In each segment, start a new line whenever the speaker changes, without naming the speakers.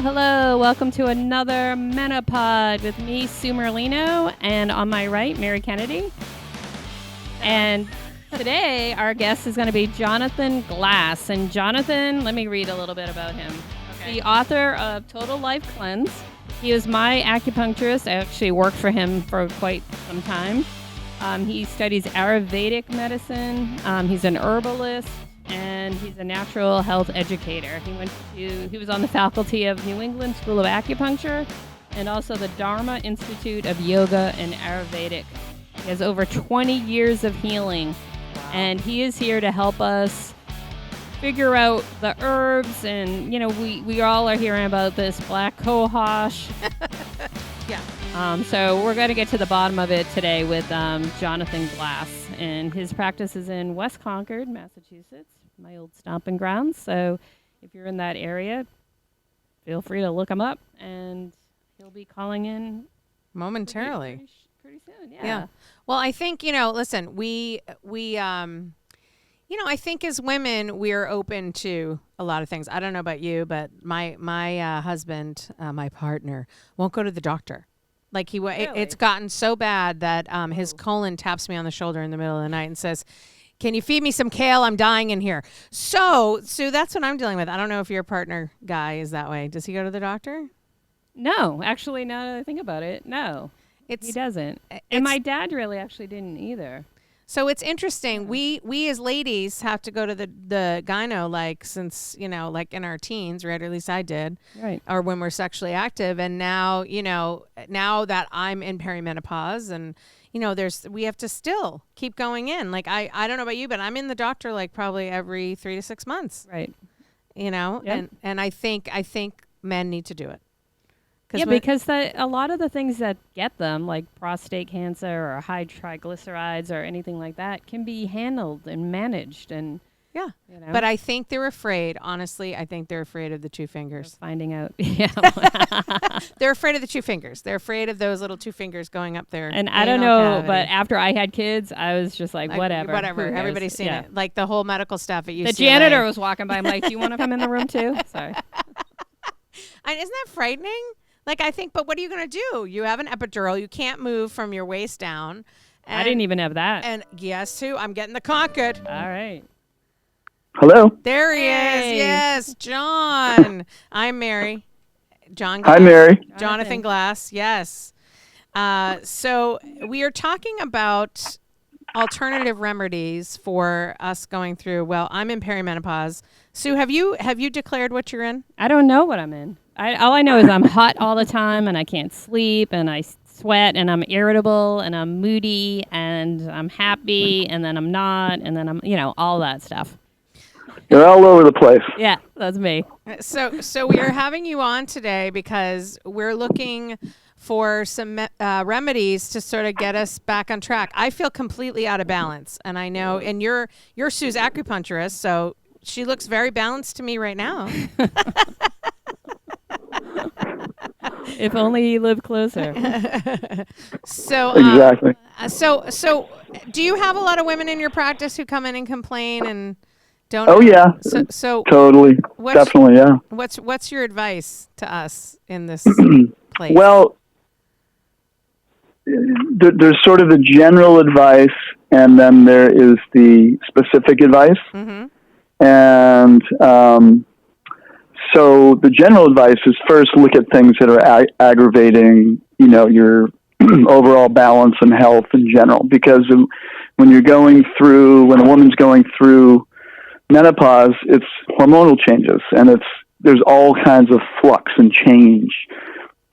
Hello. Welcome to another Menopod with me, Sue Merlino, and on my right, Mary Kennedy. And today, our guest is going to be Jonathan Glass. And Jonathan, let me read a little bit about him. Okay. The author of Total Life Cleanse. He is my acupuncturist. I actually worked for him for quite some time. He studies Ayurvedic medicine. He's an herbalist. And he's a natural health educator. He was on the faculty of New England School of Acupuncture and also the Dharma Institute of Yoga and Ayurvedic. He has over 20 years of healing. Wow. And he is here to help us figure out the herbs. And, you know, we all are hearing about this black cohosh. Yeah. So we're going to get to the bottom of it today with Jonathan Glass. And his practice is in West Concord, Massachusetts, my old stomping grounds. So if you're in that area, feel free to look him up. And he'll be calling in
momentarily.
Pretty soon, yeah.
Well, I think, listen, we I think as women, we're open to a lot of things. I don't know about you, but my husband, my partner, won't go to the doctor. Like
Really?
It's gotten so bad that his colon taps me on the shoulder in the middle of the night and says, "Can you feed me some kale? I'm dying in here." So that's what I'm dealing with. I don't know if your partner guy is that way. Does he go to the doctor?
No, actually, now that I think about it, no, he doesn't. And my dad really actually didn't either.
So it's interesting. We as ladies have to go to the gyno since, like in our teens, right? Or at least I did.
Right.
Or when we're sexually active. And now, now that I'm in perimenopause and, we have to still keep going in. Like, I don't know about you, but I'm in the doctor probably every 3 to 6 months.
Right.
Yep. And I think men need to do it.
Yeah, because a lot of the things that get them, like prostate cancer or high triglycerides or anything like that, can be handled and managed. And
yeah, but I think they're afraid. Honestly, I think they're afraid of the two fingers.
They're finding out. Yeah,
they're afraid of the two fingers. They're afraid of those little two fingers going up there.
And I don't know, but after I had kids, I was just like, whatever.
Everybody's seen it. Like the whole medical staff at UCLA.
The janitor was walking by. I'm like, do you want to come in the room too? Sorry.
And isn't that frightening? Like, I think, but what are you going to do? You have an epidural. You can't move from your waist down.
I didn't even have that.
And guess who? I'm getting the Concord.
All right.
Hello.
There he is. Yes, John. I'm Mary. John Glass.
Hi, Mary.
Jonathan Glass. Yes. So we are talking about alternative remedies for us going through. Well, I'm in perimenopause. Sue, have you declared what you're in?
I don't know what I'm in. All I know is I'm hot all the time and I can't sleep and I sweat and I'm irritable and I'm moody and I'm happy and then I'm not and then I'm, all that stuff.
You're all over the place.
Yeah, that's me.
So we are having you on today because we're looking for some remedies to sort of get us back on track. I feel completely out of balance, and I know, and you're Sue's acupuncturist, so she looks very balanced to me right now.
If only you lived closer.
So exactly.
So do you have a lot of women in your practice who come in and complain and don't?
Oh yeah.
So
totally, definitely, yeah.
What's your advice to us in this place?
Well, there's sort of the general advice, and then there is the specific advice. Mm-hmm. And so the general advice is first look at things that are aggravating, your overall balance and health in general. Because when a woman's going through menopause, it's hormonal changes, and there's all kinds of flux and change.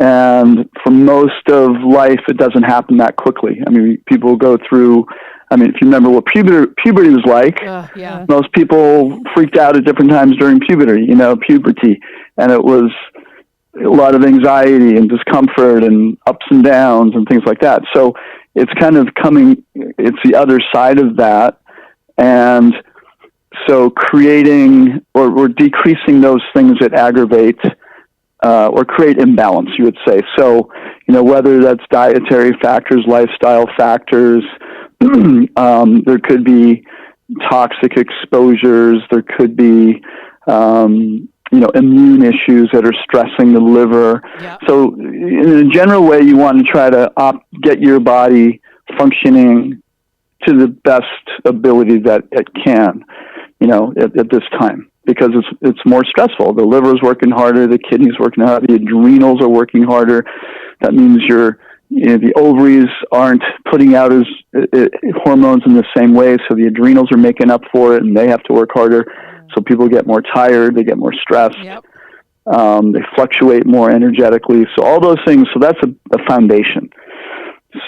And for most of life, it doesn't happen that quickly. I mean, people go through. I mean, if you remember what puberty was like,
yeah.
Most people freaked out at different times during puberty, and it was a lot of anxiety and discomfort and ups and downs and things like that. So it's kind of it's the other side of that. And so creating or decreasing those things that aggravate or create imbalance, you would say. So, whether that's dietary factors, lifestyle factors, there could be toxic exposures. There could be immune issues that are stressing the liver.
Yep.
So in a general way, you want to try to get your body functioning to the best ability that it can, at this time, because it's more stressful. The liver's working harder, the kidneys working harder, the adrenals are working harder. That means the ovaries aren't putting out as hormones in the same way, so the adrenals are making up for it, and they have to work harder. So people get more tired, they get more stressed.
Yep.
They fluctuate more energetically. So all those things. So that's a foundation.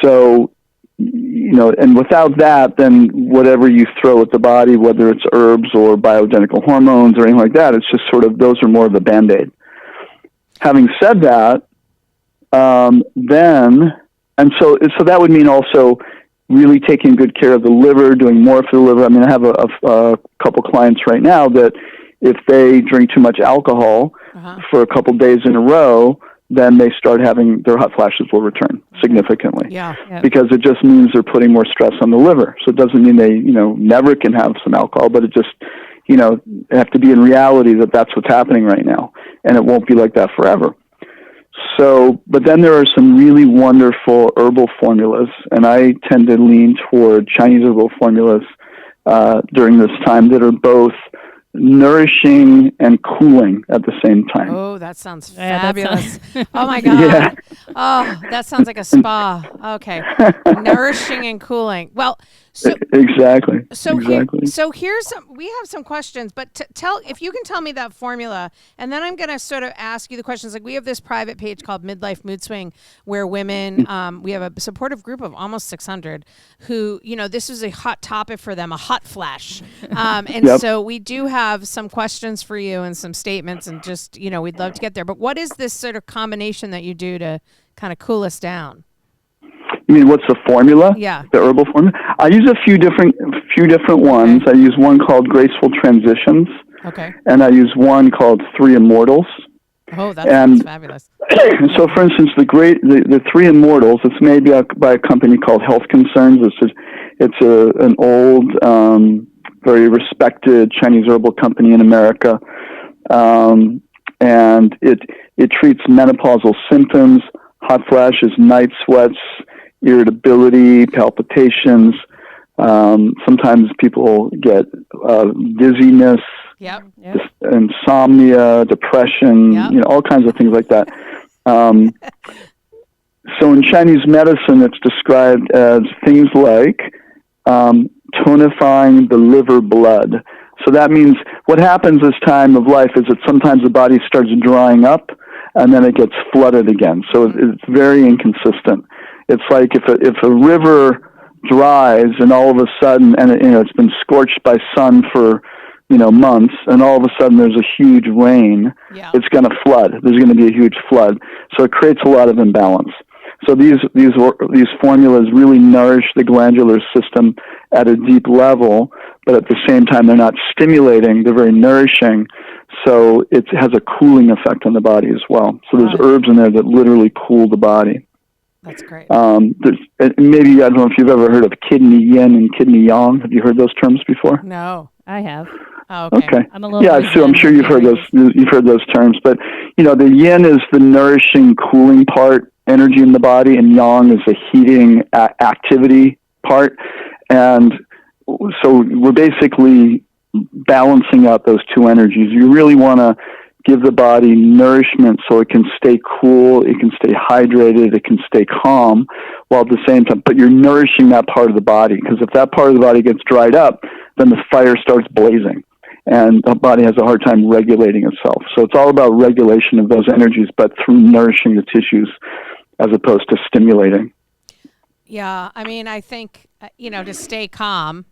So, and without that, then whatever you throw at the body, whether it's herbs or bioidentical hormones or anything like that, it's just sort of, those are more of a Band-Aid. Having said that, so that would mean also really taking good care of the liver, doing more for the liver. I mean, I have a couple clients right now that if they drink too much alcohol for a couple days in a row, then they start having their hot flashes will return significantly.
Yeah.
Because it just means they're putting more stress on the liver. So it doesn't mean they, never can have some alcohol, but it just, have to be in reality that that's what's happening right now. And it won't be like that forever. So, but then there are some really wonderful herbal formulas, and I tend to lean toward Chinese herbal formulas during this time that are both nourishing and cooling at the same time.
Oh, that sounds fabulous. Oh my
Yeah.
God. Oh, that sounds like a spa. Okay. Nourishing and cooling. Well, so
exactly.
We have some questions, but tell if you can tell me that formula, and then I'm going to sort of ask you the questions. Like, we have this private page called Midlife Mood Swing, where women, we have a supportive group of almost 600 who, this is a hot topic for them, a hot flash. So we do have some questions for you and some statements, and just, we'd love to get there. But what is this sort of combination that you do to kind of cool us down?
You mean, what's the formula?
Yeah.
The herbal formula? I use a few different ones.
Okay.
I use one called Graceful Transitions.
Okay.
And I use one called Three Immortals.
Oh, that sounds fabulous.
So, for instance, the Three Immortals, it's made by a company called Health Concerns. It's an old, very respected Chinese herbal company in America. And it treats menopausal symptoms, hot flashes, night sweats, irritability, palpitations. Sometimes people get dizziness, insomnia, depression, all kinds of things like that. So in Chinese medicine, it's described as things like tonifying the liver blood. So that means what happens this time of life is that sometimes the body starts drying up and then it gets flooded again. So it's very inconsistent. It's like if a river dries and all of a sudden, and it's been scorched by sun for months, and all of a sudden there's a huge rain, it's going to flood. There's going to be a huge flood. So it creates a lot of imbalance. So these formulas really nourish the glandular system at a deep level, but at the same time they're not stimulating, they're very nourishing. So it has a cooling effect on the body as well. So there's herbs in there that literally cool the body.
That's great.
Maybe, I don't know if you've ever heard of kidney yin and kidney yang. Have you heard those terms before?
No.
I have.
Oh, okay.
I'm a little
so I'm sure you've heard those. You've heard those terms, but the yin is the nourishing, cooling part, energy in the body, and yang is the heating activity part. And so we're basically balancing out those two energies. You really want to give the body nourishment so it can stay cool, it can stay hydrated, it can stay calm, while at the same time, but you're nourishing that part of the body, because if that part of the body gets dried up, then the fire starts blazing, and the body has a hard time regulating itself. So it's all about regulation of those energies, but through nourishing the tissues as opposed to stimulating.
Yeah, I mean, I think, to stay calm.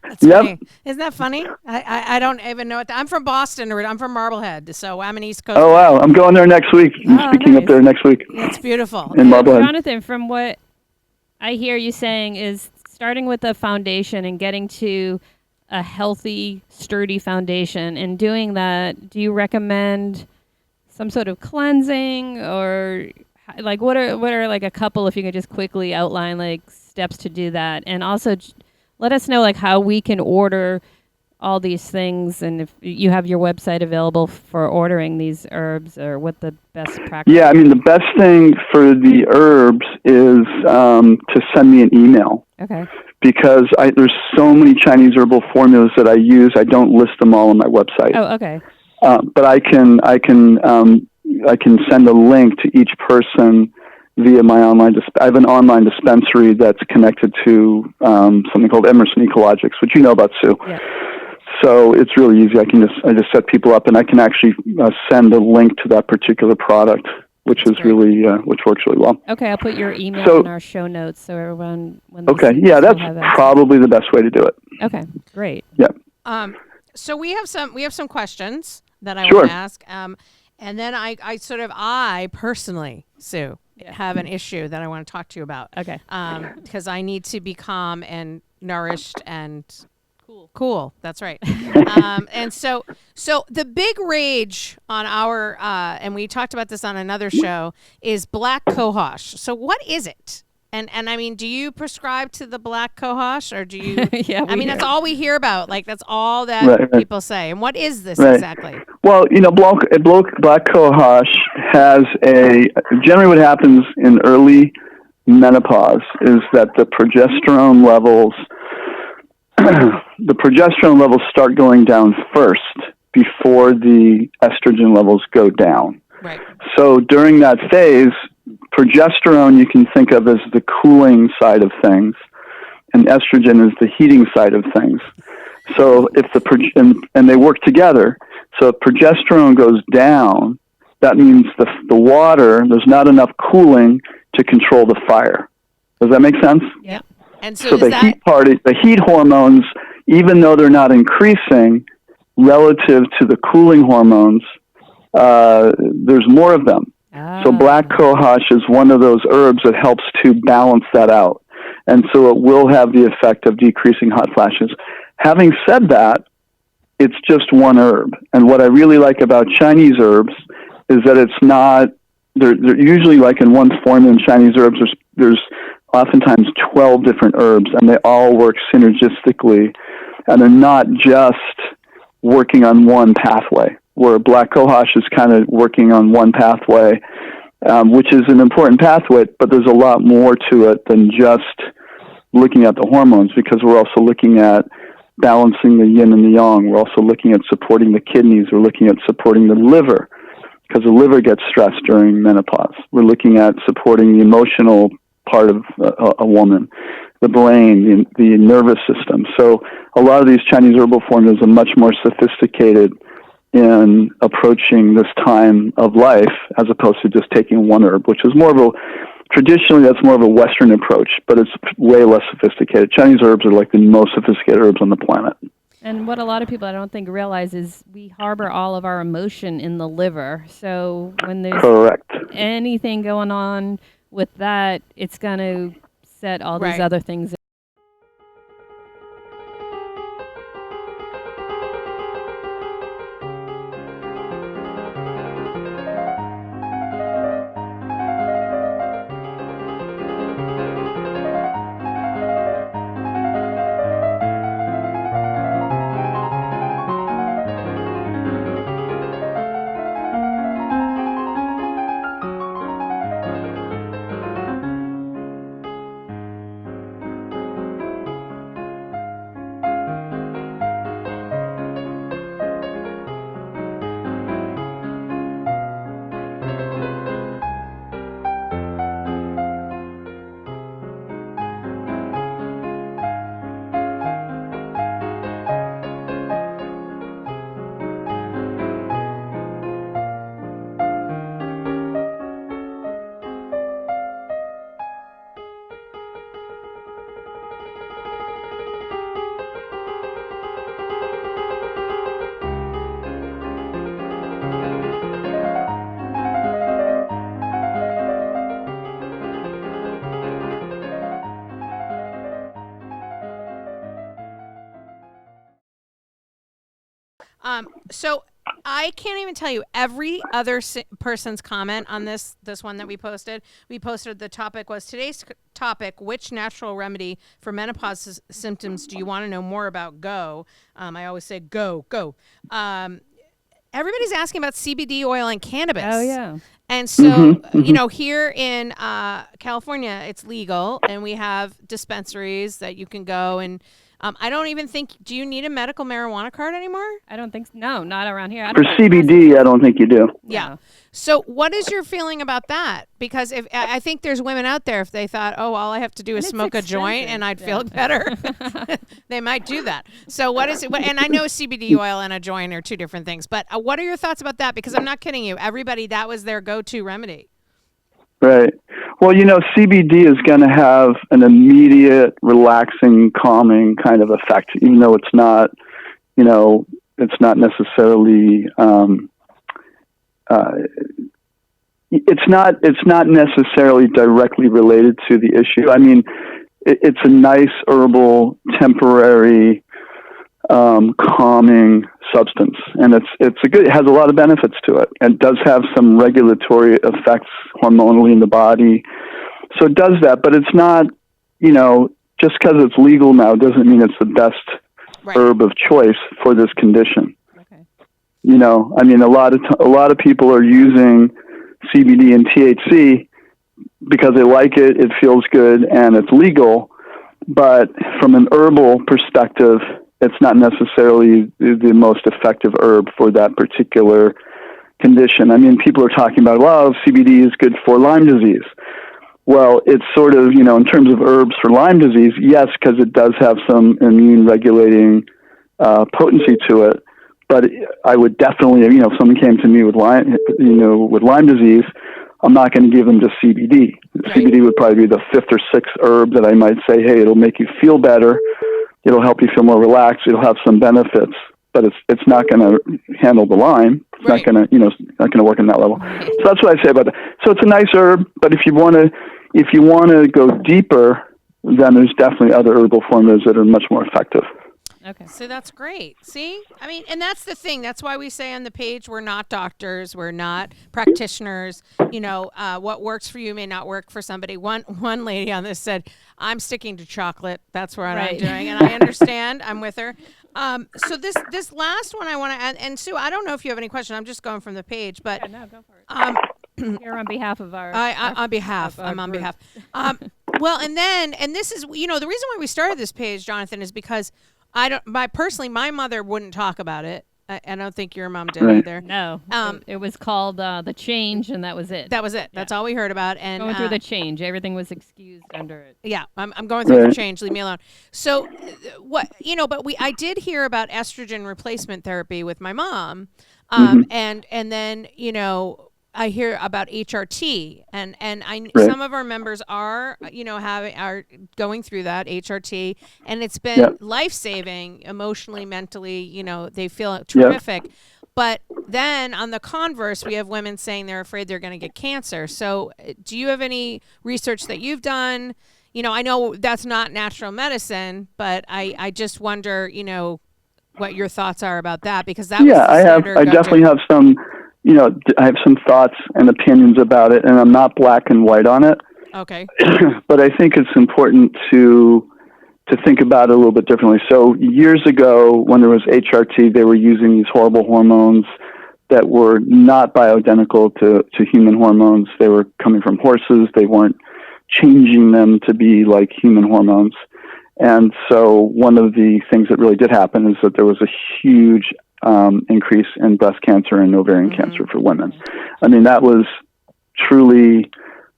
That's funny. Isn't that funny? I don't even know. I'm from Boston, or I'm from Marblehead, so I'm an East Coast.
Oh, wow. I'm going there next week. I'm speaking up there next week.
It's beautiful.
In Marblehead.
Jonathan, from what I hear you saying is starting with a foundation and getting to a healthy, sturdy foundation. And doing that, do you recommend some sort of cleansing, or like what are like a couple, if you could just quickly outline like steps to do that? And also let us know like how we can order all these things, and if you have your website available for ordering these herbs, or what the best practice?
Yeah, I mean, the best thing for the herbs is to send me an email.
Okay.
Because there's so many Chinese herbal formulas that I use. I don't list them all on my website.
Oh, okay.
But I can send a link to each person via my online. I have an online dispensary that's connected to something called Emerson Ecologics, which you know about, Sue.
Yeah.
So it's really easy. I just set people up, and I can actually send a link to that particular product, which is really which works really well.
Okay, I'll put your email in our show notes so everyone when they
Okay,
see
yeah,
this,
that's
they'll have access.
probably the best way to do it.
Okay, great.
Yeah.
So we have some questions that I
Sure.
want to ask, and then I personally, Sue, have an issue that I want to talk to you about.
Okay.
Because I need to be calm and nourished and cool. That's right. And so the big rage on our and we talked about this on another show is black cohosh. So what is it? And I mean, do you prescribe to the black cohosh, or do you?
Yeah,
I mean, that's all we hear about. Like, that's all that
Right.
people say. And what is this exactly?
Well, black cohosh has generally what happens in early menopause is that the progesterone levels start going down first before the estrogen levels go down.
Right.
So during that phase, progesterone you can think of as the cooling side of things, and estrogen is the heating side of things. So if and they work together. So if progesterone goes down, that means the water, there's not enough cooling to control the fire. Does that make sense?
Yeah. And so
the heat hormones, even though they're not increasing relative to the cooling hormones, there's more of them. So black cohosh is one of those herbs that helps to balance that out. And so it will have the effect of decreasing hot flashes. Having said that, it's just one herb. And what I really like about Chinese herbs is that it's not, they're usually like in one formula in Chinese herbs, there's oftentimes 12 different herbs, and they all work synergistically, and they're not just working on one pathway, where black cohosh is kind of working on one pathway, which is an important pathway, but there's a lot more to it than just looking at the hormones, because we're also looking at balancing the yin and the yang. We're also looking at supporting the kidneys. We're looking at supporting the liver, because the liver gets stressed during menopause. We're looking at supporting the emotional part of a woman, the brain, the nervous system. So a lot of these Chinese herbal formulas are much more sophisticated in approaching this time of life, as opposed to just taking one herb, which is traditionally that's more of a Western approach, but it's way less sophisticated. Chinese herbs are like the most sophisticated herbs on the planet.
And what a lot of people I don't think realize is we harbor all of our emotion in the liver. So when there's
Correct.
anything going on with that, it's going to set all these other things.
So I can't even tell you every other person's comment on this one that we posted. The topic was today's topic, which natural remedy for menopause symptoms do you want to know more about? Go. I always say go. Everybody's asking about CBD oil and cannabis.
Oh, yeah.
And so, you know, here in California, it's legal, and we have dispensaries that you can go and I don't even think, do you need a medical marijuana card anymore?
I don't think so. No, not around here.
For CBD, I don't think you do.
Yeah. So what is your feeling about that? Because if I think there's women out there, if they thought, oh, all I have to do is smoke a joint and I'd feel better, they might do that. So what is it? And I know CBD oil and a joint are two different things, but what are your thoughts about that? Because I'm not kidding you. Everybody, that was their go-to remedy.
Right. Well, you know, CBD is going to have an immediate, relaxing, calming kind of effect, even though it's not, you know, it's not necessarily, it's not necessarily directly related to the issue. I mean, it's a nice herbal, temporary, calming substance, and it has a lot of benefits to it, and does have some regulatory effects hormonally in the body. So it does that, but it's not, you know, just because it's legal now doesn't mean it's the best herb of choice for this condition.
Okay.
You know, I mean, a lot of people are using CBD and THC because they like it, it feels good, and it's legal. But from an herbal perspective, it's not necessarily the most effective herb for that particular condition. I mean, people are talking about, well, CBD is good for Lyme disease. Well, it's sort of, you know, in terms of herbs for Lyme disease, yes, because it does have some immune regulating potency to it. But I would definitely, you know, if someone came to me with Lyme disease, I'm not going to give them just CBD. Right. CBD would probably be the fifth or sixth herb that I might say, hey, it'll make you feel better. It'll help you feel more relaxed. It'll have some benefits, but it's not going to handle the Lyme. It's not going to, you know, not going to work on that level. So that's what I say about that. So it's a nice herb, but if you want to go deeper, then there's definitely other herbal formulas that are much more effective.
Okay. So that's great. See? I mean, and that's the thing. That's why we say on the page, we're not doctors. We're not practitioners. You know, what works for you may not work for somebody. One lady on this said, I'm sticking to chocolate. That's what I'm doing. And I understand. I'm with her. So this last one I want to add, and Sue, I don't know if you have any question. I'm just going from the page, but.
Yeah, no, go for it. You're on behalf of our.
I'm on behalf. Well, and this is, you know, the reason why we started this page, Jonathan, is because my mother wouldn't talk about it. I don't think your mom did either.
No. It was called The Change, and that was it.
That was it. Yeah. That's all we heard about. And
going through the change. Everything was excused under it.
Yeah, I'm going through the change. Leave me alone. So, I did hear about estrogen replacement therapy with my mom, and then, you know, I hear about HRT, and some of our members are, you know, are going through that HRT, and it's been life-saving emotionally, mentally. You know, they feel terrific. But then on the converse, we have women saying they're afraid they're going to get cancer. So do you have any research that you've done? You know, I know that's not natural medicine, but I just wonder, you know, what your thoughts are about that, because that was the standard
I definitely have some. You know, I have some thoughts and opinions about it, and I'm not black and white on it.
Okay.
But I think it's important to think about it a little bit differently. So years ago, when there was HRT, they were using these horrible hormones that were not bioidentical to human hormones. They were coming from horses. They weren't changing them to be like human hormones. And so one of the things that really did happen is that there was a huge increase in breast cancer and ovarian cancer for women. I mean, that was truly,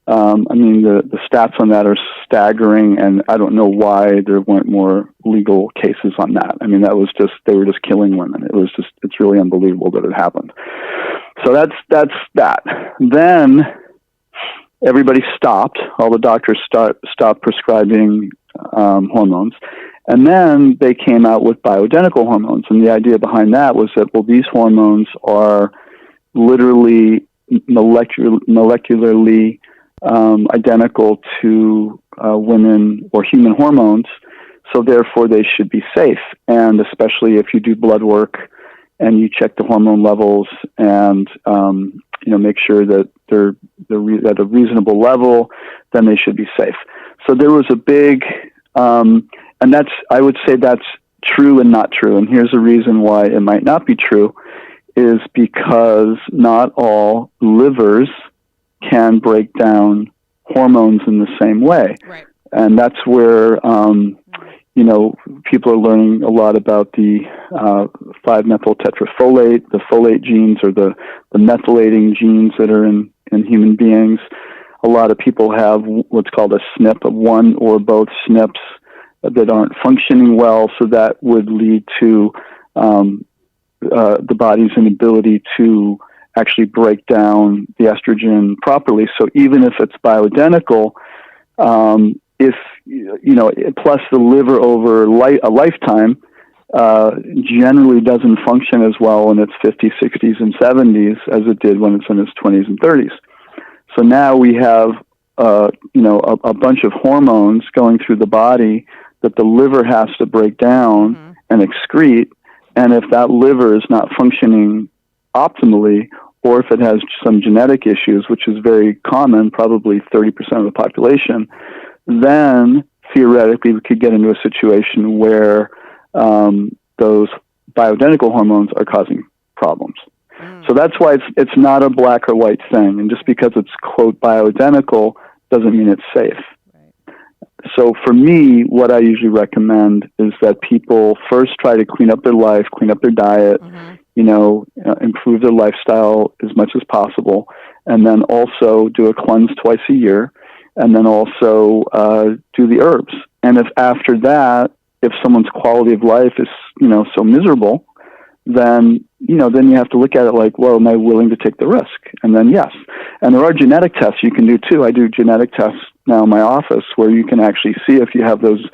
the stats on that are staggering, and I don't know why there weren't more legal cases on that. I mean, they were just killing women. It's really unbelievable that it happened. So that's that. Then everybody stopped. All the doctors stopped prescribing hormones. And then they came out with bioidentical hormones. And the idea behind that was that, well, these hormones are literally molecularly identical to women or human hormones. So therefore they should be safe. And especially if you do blood work and you check the hormone levels and make sure that they're at a reasonable level, then they should be safe. So there was a big, and I would say that's true and not true. And here's a reason why it might not be true, is because not all livers can break down hormones in the same way.
Right.
And that's where, people are learning a lot about the 5-methyltetrafolate. The folate genes are the methylating genes that are in human beings. A lot of people have what's called a SNP, one or both SNPs that aren't functioning well, so that would lead to the body's inability to actually break down the estrogen properly. So even if it's bioidentical, plus the liver over a lifetime generally doesn't function as well in its 50s, 60s, and 70s as it did when it's in its 20s and 30s. So now we have a bunch of hormones going through the body that the liver has to break down and excrete. And if that liver is not functioning optimally, or if it has some genetic issues, which is very common, probably 30% of the population, then theoretically we could get into a situation where those bioidentical hormones are causing problems. So that's why it's not a black or white thing. And just because it's, quote, bioidentical doesn't mean it's safe. So for me, what I usually recommend is that people first try to clean up their life, clean up their diet, improve their lifestyle as much as possible, and then also do a cleanse twice a year, and then also do the herbs. And if after that, if someone's quality of life is, so miserable, then you have to look at it like, well, am I willing to take the risk? And then yes. And there are genetic tests you can do too. I do genetic tests now in my office where you can actually see if you have those,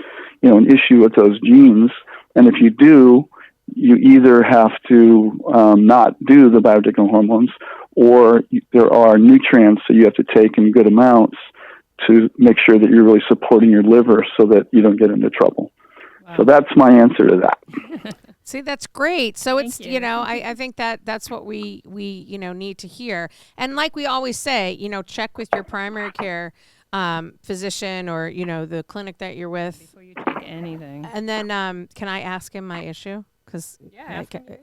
an issue with those genes. And if you do, you either have to not do the bioidentical hormones, or there are nutrients that you have to take in good amounts to make sure that you're really supporting your liver so that you don't get into trouble. Wow. So that's my answer to that.
See, that's great. So
Thank
it's,
you.
I think that's what we need to hear. And like we always say, check with your primary care physician or, the clinic that you're with.
Before you take anything.
And then can I ask him my issue? Because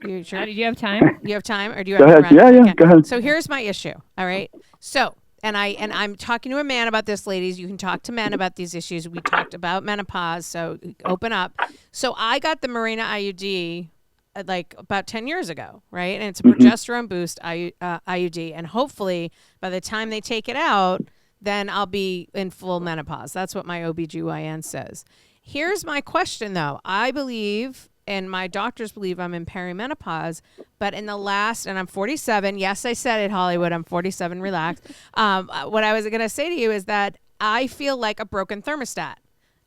you sure?
Do you have time?
You have time, or do you
Go
have
ahead. Yeah, go ahead.
So here's my issue. All right. So I'm talking to a man about this, ladies. You can talk to men about these issues. We talked about menopause, so open up. So I got the Mirena IUD like about 10 years ago, right? And it's a progesterone boost IUD, and hopefully by the time they take it out, then I'll be in full menopause. That's what my OBGYN says. Here's my question, though. I believe, and my doctors believe, I'm in perimenopause, but in the last, and I'm 47. Yes, I said it, Hollywood. I'm 47. Relax. What I was going to say to you is that I feel like a broken thermostat.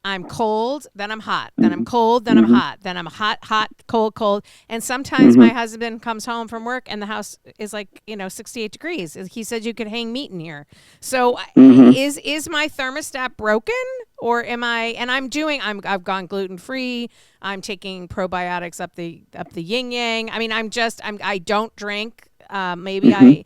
I'm cold, then I'm hot, then I'm cold, then I'm hot, then I'm hot, cold, cold. And sometimes my husband comes home from work and the house is like, 68 degrees. He said you could hang meat in here. So is my thermostat broken, or am I, and I've gone gluten-free. I'm taking probiotics up the yin yang. I mean, I don't drink. Maybe I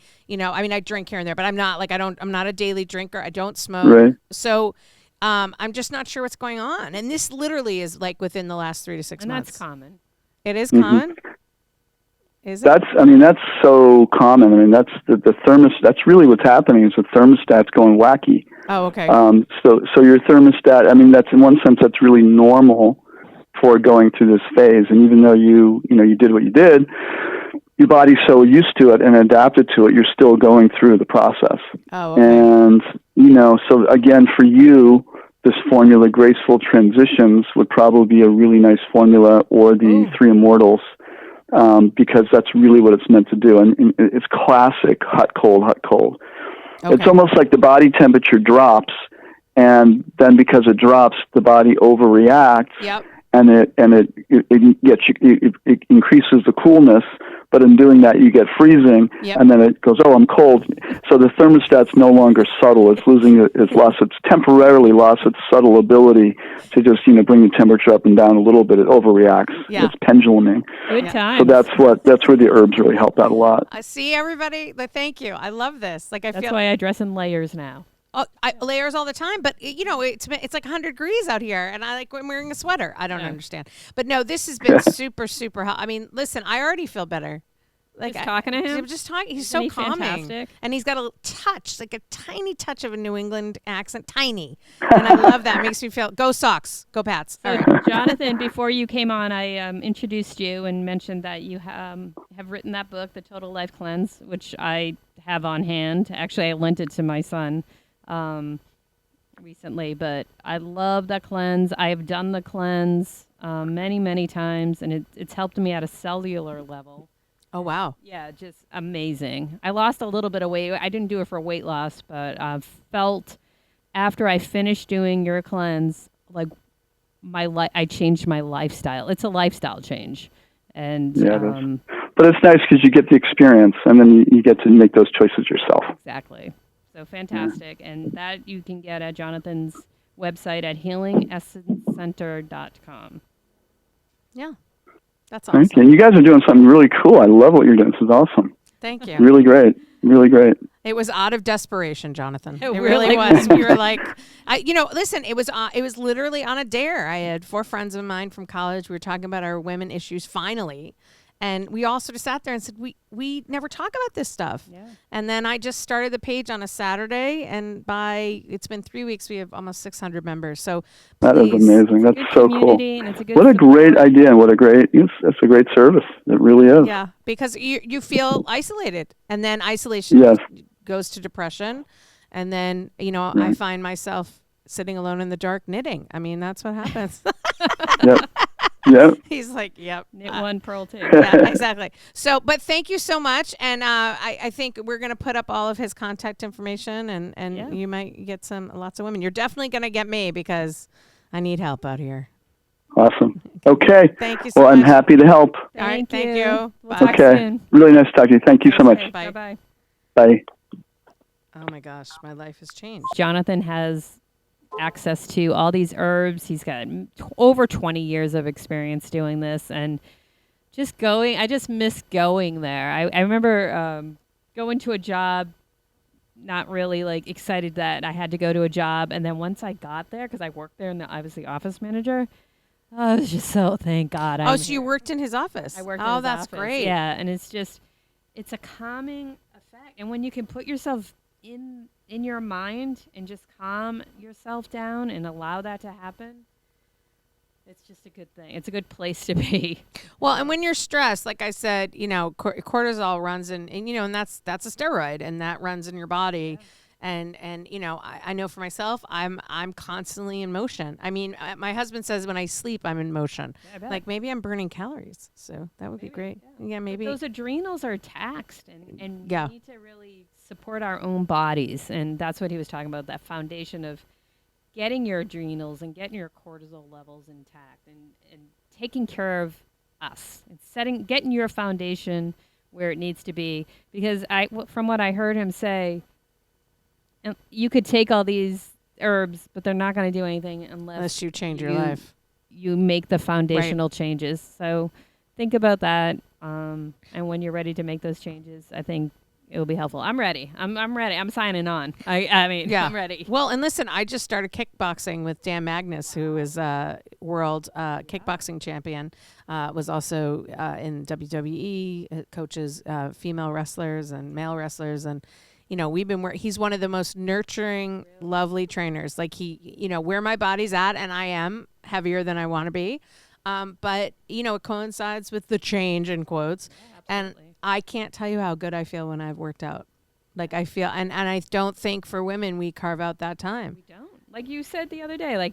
drink here and there, but I'm not I'm not a daily drinker. I don't smoke.
Right.
So, I'm just not sure what's going on. And this literally is like within the last 3 to 6 months.
And that's common.
It is common? Is it?
That's so common. I mean, that's the thermostat. That's really what's happening is the thermostat's going wacky.
Oh, okay.
So your thermostat, that's in one sense, that's really normal for going through this phase. And even though you did what you did, your body's so used to it and adapted to it, you're still going through the process.
Oh, okay.
And, so again, for you, this formula, Graceful Transitions, would probably be a really nice formula, or the Three Immortals, because that's really what it's meant to do. And it's classic hot, cold, hot, cold. Okay. It's almost like the body temperature drops, and then because it drops, the body overreacts.
Yep.
And it increases the coolness, but in doing that, you get freezing, and then it goes, oh, I'm cold. So the thermostat's no longer subtle. It's temporarily lost its subtle ability to just, bring the temperature up and down a little bit. It overreacts.
Yeah.
It's penduluming.
Good time.
So that's where the herbs really help out a lot.
I see everybody. Thank you. I love this.
That's why I dress in layers now.
Oh, layers all the time, but it's like 100 degrees out here, and I'm wearing a sweater. I don't understand, but no, this has been super, super hot. I mean, listen, I already feel better.
Just talking to him.
I'm just talking. He's so calming,
fantastic?
And he's got a touch, like a tiny touch of a New England accent, tiny, and I love that. It makes me feel. Go Sox, go Pats.
So, Jonathan, before you came on, I introduced you and mentioned that you have written that book, The Total Life Cleanse, which I have on hand. Actually, I lent it to my son recently, but I love that cleanse. I have done the cleanse many, many times, and it's helped me at a cellular level.
Oh, wow.
Yeah, just amazing. I lost a little bit of weight. I didn't do it for weight loss, but I felt after I finished doing your cleanse, like I changed my lifestyle. It's a lifestyle change. And
but it's nice because you get the experience, and then you get to make those choices yourself.
Exactly. So fantastic. And that you can get at Jonathan's website at healingessencecenter.com.
Yeah. That's awesome.
Thank you. And you guys are doing something really cool. I love what you're doing. This is awesome.
Thank you.
Really great. Really great.
It was out of desperation, Jonathan.
It
really was. We were like, listen, it was literally on a dare. I had 4 friends of mine from college. We were talking about our women issues finally. And we all sort of sat there and said, we never talk about this stuff.
Yeah.
And then I just started the page on a Saturday, and it's been 3 weeks, we have almost 600 members. So
that is amazing. That's so cool.
What
a great idea, and that's a great service. It really is.
Yeah, because you feel isolated, and then isolation goes to depression, and then I find myself sitting alone in the dark knitting. I mean, that's what happens.
Yep. Yep.
He's like, yep.
Knit one, pearl two.
Yeah, exactly. So, but thank you so much. And I think we're going to put up all of his contact information, and you might get lots of women. You're definitely going to get me because I need help out here.
Awesome. Okay.
Thank you so
much. Well, I'm happy to help.
All right. Thank you.
We'll talk soon.
Really nice to talk to you. Thank you so much.
Bye.
Bye-bye.
Bye.
Oh, my gosh. My life has changed.
Jonathan has access to all these herbs. He's got over 20 years of experience doing this, and I just miss going there. I remember going to a job, not really excited that I had to go to a job, and then once I got there, because I worked there and I was the office manager, I was just so thank God.
So you worked in his office?
I worked in his office.
Oh, that's great.
Yeah, and it's a calming effect, and when you can put yourself in your mind and just calm yourself down and allow that to happen, it's just a good thing. It's a good place to be.
Well, and when you're stressed, like I said, cortisol runs and that's a steroid, and that runs in your body. Yeah. And I know for myself, I'm constantly in motion. I mean, my husband says when I sleep, I'm in motion. Yeah, like maybe I'm burning calories. So that would be great. Yeah, maybe.
But those adrenals are taxed, and we need to really support our own bodies. And that's what he was talking about, that foundation of getting your adrenals and getting your cortisol levels intact and taking care of us and getting your foundation where it needs to be. Because from what I heard him say, and you could take all these herbs, but they're not going to do anything unless
you change your life.
You make the foundational changes. So think about that. And when you're ready to make those changes, I think it will be helpful. I'm ready. I'm ready. I'm signing on. I'm ready.
Well, and listen, I just started kickboxing with Dan Magnus, who is a world kickboxing champion. Was also in WWE, coaches female wrestlers and male wrestlers, and we've been he's one of the most nurturing, lovely trainers. Like where my body's at, and I am heavier than I want to be. But it coincides with the change in quotes. Yeah, and I can't tell you how good I feel when I've worked out. Like I feel, and I don't think for women we carve out that time.
We don't. Like you said the other day,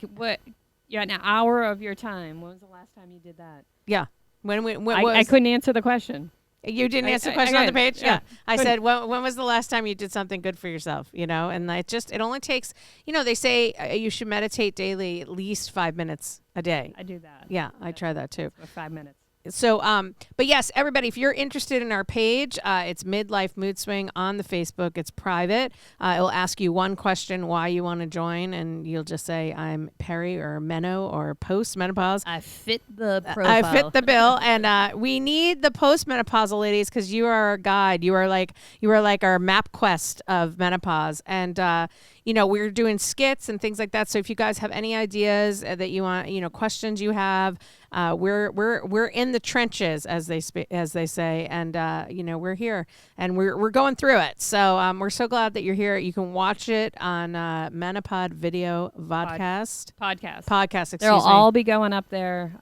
an hour of your time. When was the last time you did that?
Yeah.
I couldn't answer the question.
You didn't answer the question on the page? Yeah. I said, when was the last time you did something good for yourself? And it only takes, they say you should meditate daily at least 5 minutes a day.
I do that.
Yeah, I try that too.
5 minutes.
So, but yes, everybody, if you're interested in our page, it's Midlife Mood Swing on the Facebook. It's private. It will ask you one question, why you want to join, and you'll just say, I'm peri or meno or post-menopause.
I fit the profile.
I fit the bill, and we need the post-menopausal ladies because you are our guide. You are like our map quest of menopause, and we're doing skits and things like that. So if you guys have any ideas that you want, questions you have, we're in the trenches, as they say, and we're here and we're going through it. So we're so glad that you're here. You can watch it on Menopod Video Vodcast podcast. Excuse
They'll
me.
all be going up there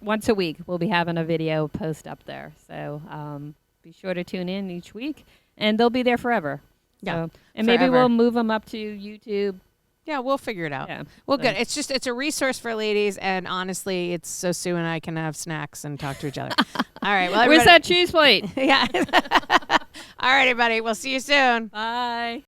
once a week. We'll be having a video post up there. So be sure to tune in each week, and they'll be there forever.
Yeah,
and maybe we'll move them up to YouTube.
Yeah, we'll figure it out.
Yeah,
well, good. It's a resource for ladies, and honestly, it's so Sue and I can have snacks and talk to each other. All right. Well,
where's that cheese plate?
Yeah. All right, everybody. We'll see you soon.
Bye.